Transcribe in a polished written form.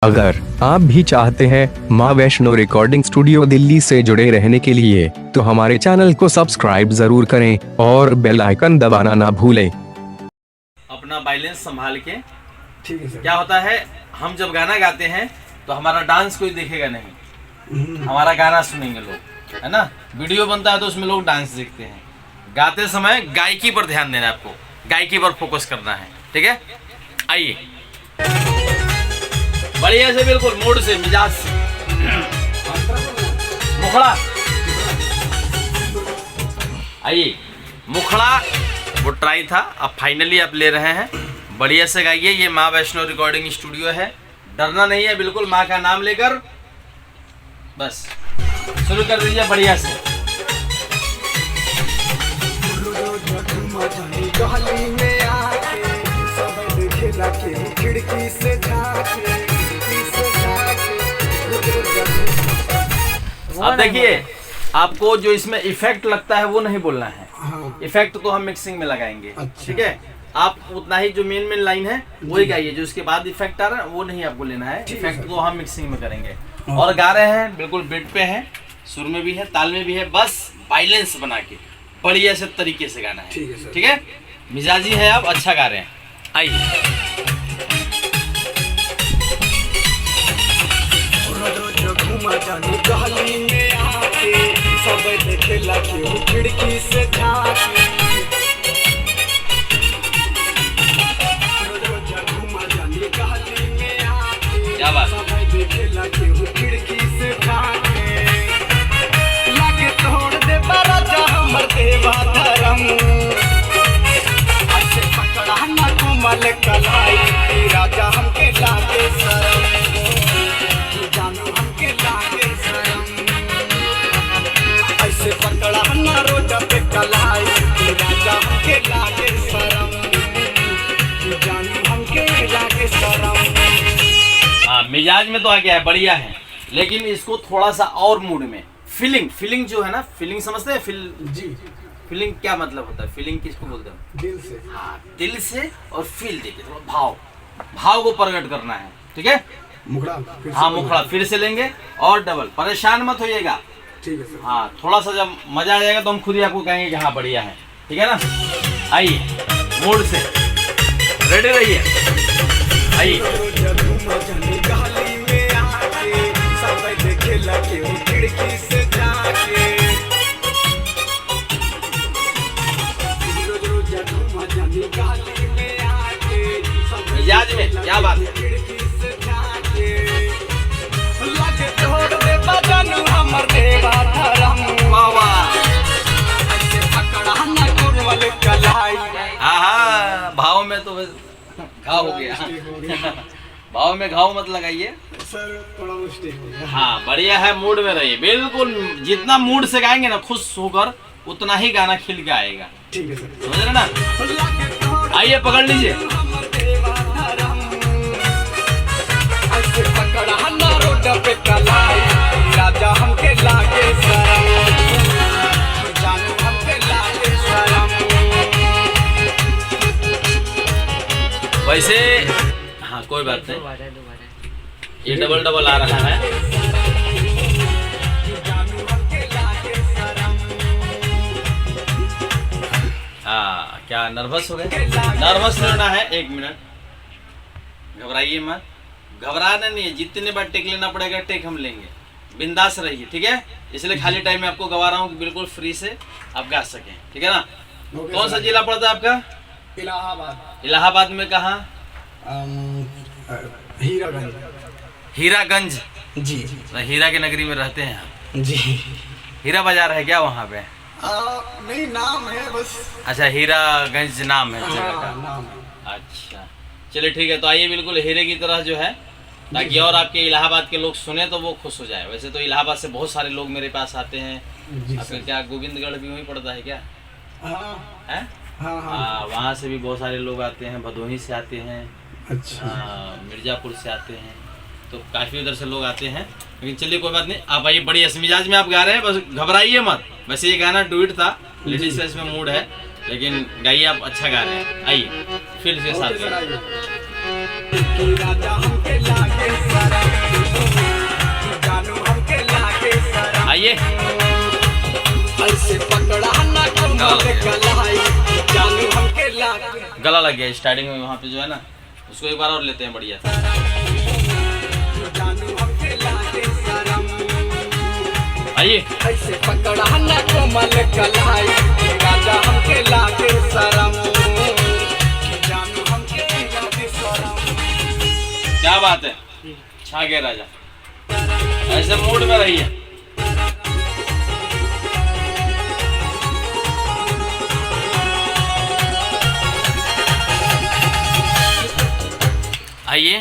अगर आप भी चाहते हैं माँ वैष्णो रिकॉर्डिंग स्टूडियो दिल्ली से जुड़े रहने के लिए तो हमारे चैनल को सब्सक्राइब जरूर करें और बेल आइकन दबाना ना भूलें। अपना बैलेंस संभाल के। ठीक है सर। क्या होता है, हम जब गाना गाते हैं तो हमारा डांस कोई देखेगा नहीं, हमारा गाना सुनेंगे लोग, है ना। वीडियो बनता है तो उसमें लोग डांस देखते हैं। गाते समय गायकी पर ध्यान देना है, आपको गायकी पर फोकस करना है, ठीक है। आइए बढ़िया से, बिल्कुल मूड से, मिजाज से। मुखड़ा, आइए मुखड़ा वो ट्राई था, अब फाइनली आप ले रहे हैं। बढ़िया से गाइए। ये माँ वैष्णो रिकॉर्डिंग स्टूडियो है, डरना नहीं है, बिल्कुल माँ का नाम लेकर बस शुरू कर दीजिए बढ़िया से। खिड़की से अब देखिए, आपको जो इसमें इफेक्ट लगता है वो नहीं बोलना है। हाँ। इफेक्ट तो हम मिक्सिंग में लगाएंगे, अच्छा। ठीक है। आप उतना ही जो मेन लाइन है वही गाइए, जो उसके बाद इफेक्ट आ रहा है वो नहीं आपको लेना है। इफेक्ट तो हम मिक्सिंग में करेंगे। और गा रहे हैं, बिल्कुल बीट पे है, सुर में भी है, ताल में भी है, बस बैलेंस बना के बढ़िया से तरीके से गाना है, ठीक है। मिजाजी है, आप अच्छा गा रहे हैं। आइए खिड़की से क्या बात। खिड़की से लागे तोड़ दे राजा हमर देवा धर्म। अच्छे पकड़ा ना कुमल कलाई, राजा हमके लागे शरम, जानू हमके लागे शरम। ऐसे पकड़ा ना रोड पे कलाई, राजा हमके लागे शरम, जानू हमके लागे शरम। हाँ, मिजाज में तो आ गया है, बढ़िया है, लेकिन इसको थोड़ा सा और मूड में फीलिंग जो है ना, फीलिंग समझते हैं? जी। फीलिंग क्या मतलब होता है? फीलिंग किसको बोलते हैं? दिल से। हाँ, दिल से और फील देके थोड़ा भाव को प्रकट करना है, ठीक है। मुखड़ा। हाँ, मुखड़ा फिर से लेंगे और डबल। परेशान मत होइएगा, ठीक है सर। हाँ। थोड़ा सा जब मजा आ जाएगा तो हम खुद ही आपको कहेंगे कि हाँ बढ़िया है, ठीक है ना। आइए मूड से रेडी रहिए। आइए खिड़की से जाके मिजाज में क्या बात है। खिड़की से जाके लगे तोड़ दे बदन हमर देवा धर्म। वाह वाह। ऐसे पकड़ा ना कुरवल कलाई। हाँ, भाव में तो घाव हो गया। भाव में घाव मत लगाइए सर, थोड़ा मिस्टेक हो गया। हाँ, बढ़िया है, मूड में रहिए, बिल्कुल जितना मूड से गाएंगे ना, खुश होकर, उतना ही गाना खिल के आएगा, ठीक है सर। समझ रहे ना। आइए पकड़ लीजिए। ऐसे पकड़ा ना रोड पे कलाई, राजा हमके लागे शरम, जानू हमके लागे शरम। वैसे हाँ, कोई बात नहीं, ये डबल आ रहा है। हाँ, क्या नर्वस हो गए? नर्वस लेना है, 1 मिनट, घबराइए मत। घबराना नहीं है, जितने बार टेक लेना पड़ेगा टेक हम लेंगे, बिंदास रहिए, ठीक है। इसलिए खाली टाइम में आपको गवा रहा हूँ कि बिल्कुल फ्री से आप गा सकें, ठीक है ना। कौन सा जिला पड़ता है आपका? इलाहाबाद। इलाहाबाद में कहाँ? हीरागंज। हीरागंज जी। हीरा की नगरी में रहते हैं आप? जी। हीरा बाजार है क्या वहाँ पे? नहीं, नाम है बस। अच्छा, हीरागंज नाम है जगह का। नाम है। अच्छा, चलिए ठीक है। तो आइए बिल्कुल हीरे की तरह जो है, ताकि और आपके इलाहाबाद के लोग सुने तो वो खुश हो जाए। वैसे तो इलाहाबाद से बहुत सारे लोग मेरे पास आते हैं। आपका क्या गोविंदगढ़ भी वहीं पड़ता है क्या? है? हाँ, वहाँ से भी बहुत सारे लोग आते हैं, भदोही से आते हैं, अच्छा। मिर्जापुर से आते हैं, तो काफ़ी उधर से लोग आते हैं। लेकिन चलिए कोई बात नहीं, आप आइए, बड़ी मिजाज में आप गा रहे हैं, बस घबराइए मत। वैसे ये गाना डुएट था, लेडीज का इसमें मूड है, लेकिन गाइए आप अच्छा गा रहे हैं। आइए फिर से साथ में। कि राजा हमके लागे शरम, जानू हमके लागे शरम। आइए ऐसे पकड़ा ना कमल कलाई, जानू हमके लागे। गला लग गया स्टार्टिंग में वहाँ पे जो है ना, उसको एक बार और लेते हैं बढ़िया से। जानू हमके लागे शरम, आइए ऐसे पकड़ा ना कमल कलाई, राजा हमके लागे शरम, जानू हमके लागे शरम। क्या बात है, छा गया राजा। ऐसे मूड में रहिए। आइए